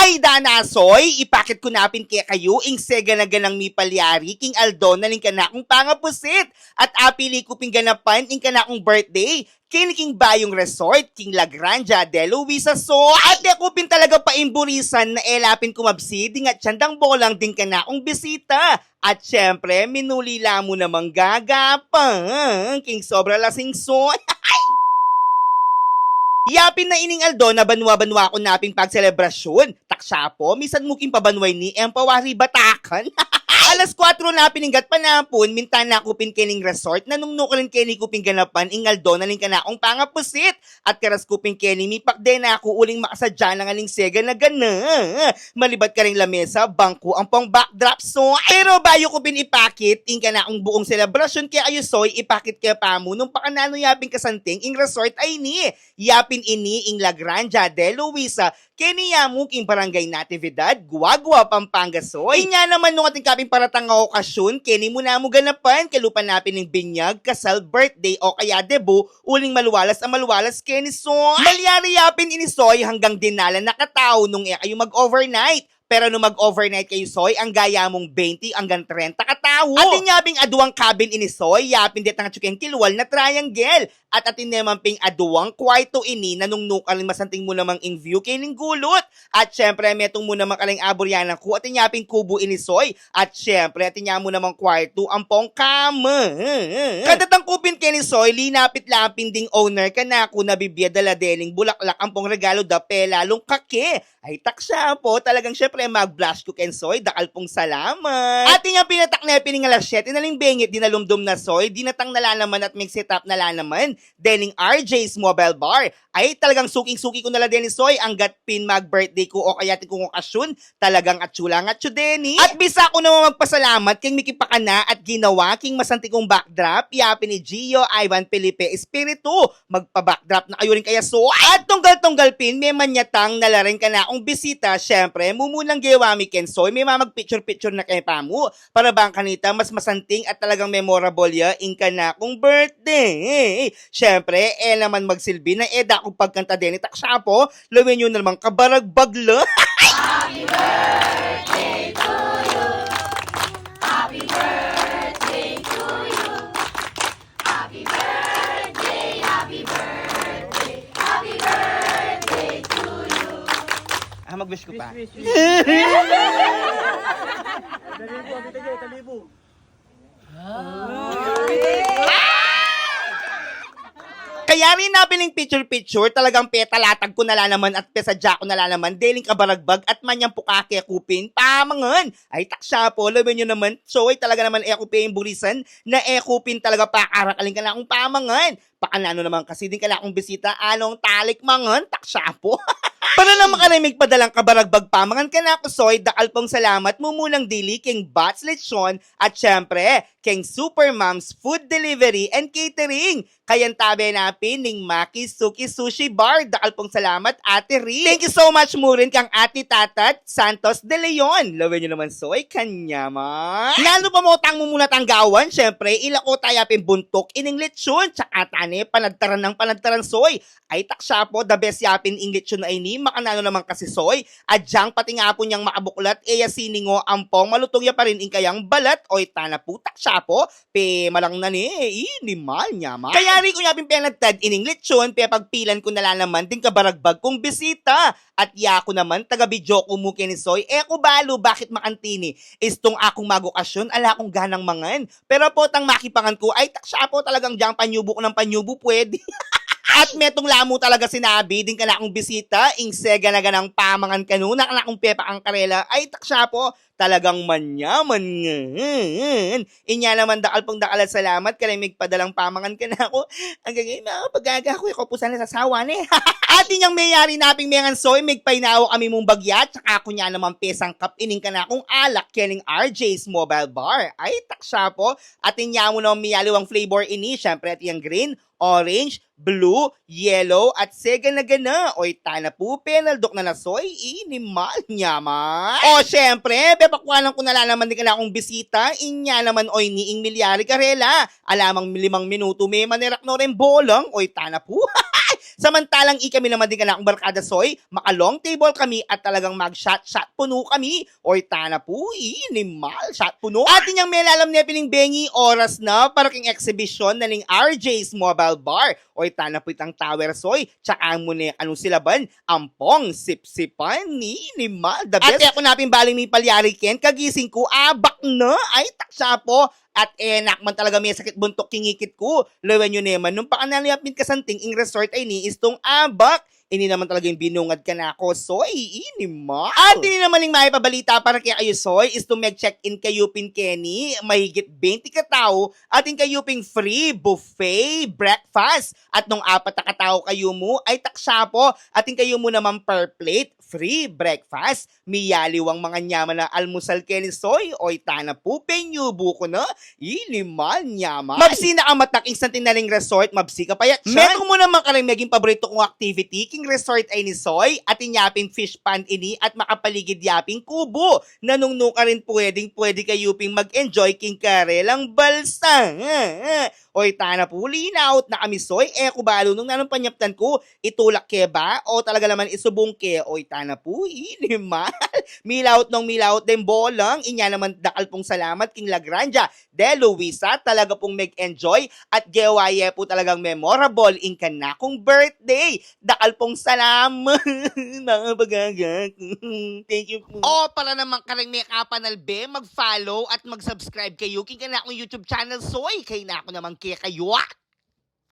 Ay, danasoy, ipakit ko napin kaya kayo, ing sega na ganang mi palyari, king Aldo na ling kanakong pangapusit, at apili ko ping ganapan, ing kanakong birthday, kiniking bayong resort, king La Granja de Luisa so, at ako pin talaga paimburisan na elapin kumabsi, ding at siyandang bolang din kanakong bisita, at syempre, minulila mo namang gagapang, king sobra lasing soy. Yapin na ining Aldo na banwa-banwa ko naping pagselebrasyon. Taksya po, misan muking pabanway ni Empawari Batakan. Alas 4 na pininggat panapon, minta na kupin kining resort, nanungnukalin kini kuping ganapan, ing Aldo na ling kanakong pangapusit. At karas kuping kini, mipakde na ako uling makasadya ng aling sega na gana. Malibat ka ring lamesa, bangko ang pang backdrop so. Pero bayo kupin ipakit, ing kanakong buong selebrasyon kaya ayusoy, ipakit kaya pa mo, nung pakanano yaping kasanting, ing resort ay ni. Yapin ini, ing La Granja de Luisa, kiniya mo king barangay Natividad, Guagua, Pampanga soy. Inya naman nung ating kaping paratang nga okasyon, kini mo na mo ganapan, kalupan napin ng binyag, kasal, birthday, o kaya debo, uling maluwalas ang maluwalas kini soy. Malyari yapin ini soy hanggang dinala nakatao nung kayo mag-overnight. Pero nung mag-overnight kayo, Soy, ang gaya mong 20 hanggang 30 katao. At inyabing aduang cabin ini, Soy, yapin dit ang tsukeng kilwal na triangle. At atin naman ping aduang kwarto ini na nung nukalin masanting mo namang in view kining gulot. At syempre, metong mo namang kaling aburyanan ko at inyaping kubo ini, Soy. At syempre, atin mo namang kwarto ang pong kama. Kadatang kupin kini, Soy, linapit-lapin ding owner ka na ako nabibya daladeling bulaklak ang pong regalo da pelalong kake. Ay taksya po, talagang syempre mag-blush cook and soy, dakal pong salamat. At nga pinatak na pining alas 7, naling bengit, dinalumdum na soy, dinatang nalalaman at may setup nalalaman, dening RJ's Mobile Bar. Ay talagang suking-suki ko nala din soy, ang gatpin mag-birthday ko o kaya tikong okasyon, talagang atsula nga deni. At bisa ko naman magpasalamat king mikipakana at ginawa king masantikong backdrop, yapin ni Gio Ivan Felipe Espiritu, magpa-backdrop na kayo rin kaya so. At tunggal-tunggal pin, may manyatang nalaring ka na akong bisita, syempre, mumunang gewami ken soy, may mamag-picture-picture na kay pamu, para bang kanita mas masanting at talagang memorable ya, inka na akong birthday. Syempre, naman magsilbi na eda akong pagkanta din, taksya po, lawin nyo na naman kabaragbagla. Happy birthday to you. Happy birthday to you. Happy birthday, happy birthday, happy birthday to you. Mag-wish ko pa. Talibo. Kaya rin napiling picture-picture, talagang petalatag ko nala naman at pesadya ko nala naman, deling kabaragbag at manyang pukake kupin, pamangan. Ay taksya po, laban nyo naman, so ay talaga naman kupin burisan, na kupin talaga pakarakaling ka na akong pamangan. Pakanano naman kasi din ka na akong bisita, anong talik mangan, taksya po. Para na makarimig padalang kabaragbag pamangan ka na ako, Soy, dakal pong salamat mo munang dili king Bats Lechon at syempre, king Super Moms Food Delivery and Catering. Kayan tabi napin ning Maki Suki Sushi Bar, dakal pong salamat Ate Ri. Thank you so much mo rin kang Ate Tatat Santos de Leon. Lawin nyo naman, Soy, kanya man. Lalo pa mo tang mo muna tanggawan, syempre, ilako tayapin buntok ining lechon, tsaka tani, panagtaran ng panagtaran, Soy. Ay taksya po, the best yapin ing lechon na ini, makanano naman kasi soy, adyang pati nga po niyang makabuklat, siningo ampong malutong ya pa rin ing kayang balat, oy tana putak siya po, pe malang na ni, inimal niya ma. Kaya rin ko niya pinagtad ining lechon, pe pagpilan ko nala naman din kabaragbag kong bisita, at ko naman, taga-video ko mo ni soy, ko balo, bakit makantini, istong akong magokasyon, ala akong ganang mangan, pero po tang makipangan ko, ay taksya po talagang diyang panyubo ko ng panyubo, pwede. At metong lamo talaga sinabi, din ka na akong bisita, ing sega na ganang pamangan kanuna, ka na akong pepa ang karela, ay taksya po, talagang manyaman nga. Inya naman dakal pong dakal at salamat, kalimig padalang pamangan ka na ako, ang gagawin mga pagaga ko, ikaw po sana sasawa ni. At inyang mayari naping mengan soy, migpainawa kami mong bagyat, tsaka ako niya naman pesang kap, ining ka na akong alak, kening RJ's Mobile Bar. Ay taksya po, at inya mo naman miyaliwang flavor ini, syempre at yung green, orange, blue, yellow, at sega na gana. Oy, tana po, penaldok na nasoy, inimal niya man. O, syempre, bebakwalan ko nalalaman din ka na akong bisita, inya naman, oy, niing milyari karela. Alamang 5 minuto, may manirak no rin bolang, oy, tana po. Samantalang kami naman din kanakong barkada soy, makalong table kami at talagang mag-shot puno kami. Oy tana po, inimal, shot puno. At inyang may lalam niya pining bengi, oras na para king exhibition na ning RJ's Mobile Bar. Oy tana po itang tower soy, tsaka mo ni anong silaban, ampong, sip-sipan, inimal, the best. At ako napin baling ni Palyari Ken, kagising ko, abak na, ay taksa po. At enak man talaga may sakit buntok kingikit ko. Lawan yun naman, nung pakanaliyapin kasanting ing resort ay ni istong abak. Ini naman talaga yung binungad ka na ako, soy. Inimal. At ini naman yung maipabalita para kay kayo, soy, is to mag-check-in kayo pin Kenny. Mahigit 20 katao at yung kayo ping free buffet breakfast. At nung 4 na katao kayo mo ay taksa po. At yung kayo mo naman per plate free breakfast. Miyaliwang mga nyaman na almusal Kenny, soy. Oy, tana po, penyubo ko na. Inimal, nyaman. Mabsi na ang matak instant tinaling resort. Mabsi ka payat siya. Meron mo naman karing maging paborito kong activity king resort ay ni Soy at inyaping fish pond ini at makapaligid yaping kubo na nung ka rin pwede kayuping mag-enjoy king karelang balsa. Oy, tana po, linaut na kami, Soy. Kubalo nung nanong panyaptan ko, itulak ke ba? O talaga naman isubong ke? Oy, tana po, inimal. Milaut din bolang. Inya naman dakal pong salamat king Lagranja de Luisa. Talaga pong mag-enjoy at gewaye po talagang memorable in kanakong birthday. Dakal pong salamat. Nakabagagak. Thank you po. O, para naman karang may kapanalbe, mag-follow at mag-subscribe kayo king kanakong YouTube channel, Soy. Kay na ako naman kaya kayo.